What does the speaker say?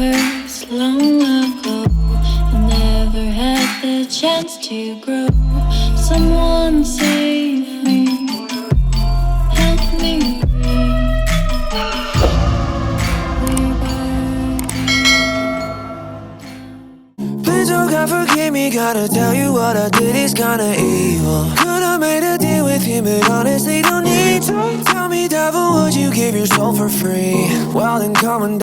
hurts long ago. I never had the chance to grow. Someone save me, help me breathe. Please, oh God, forgive me. Gotta tell you what I did is kinda evil. Could've made a deal with him, but honestly don't need to. Tell me, devil, would you give your soul for free? Well, then come and